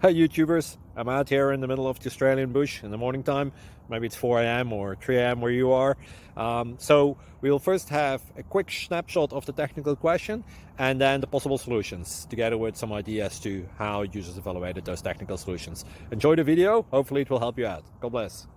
Hi YouTubers, I'm out here in the middle of the Australian bush in the morning time. Maybe it's 4 a.m. or 3 a.m. where you are. So we'll first have a quick snapshot of the technical question and then the possible solutions, together with some ideas to how users evaluated those technical solutions. Enjoy the video, hopefully it will help you out. God bless.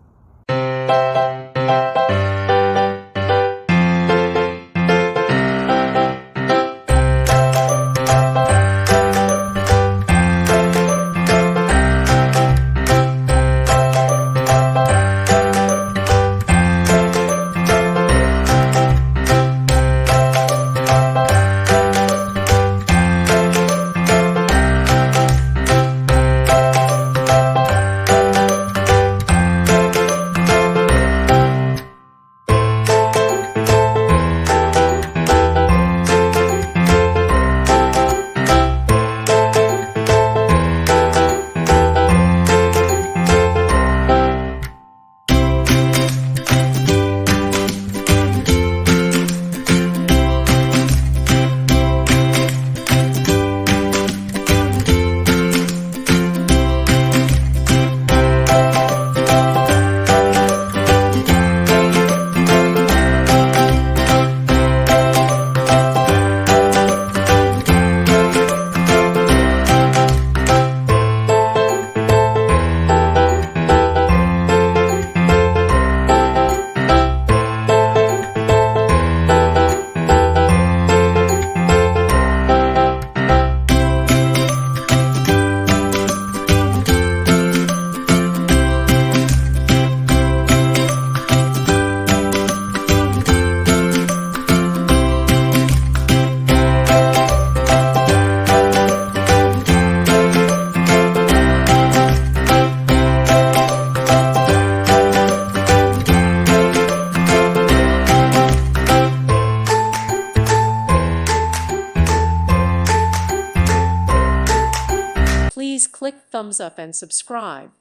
Please click thumbs up and subscribe.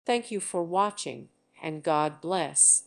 Thank you for watching, and God bless.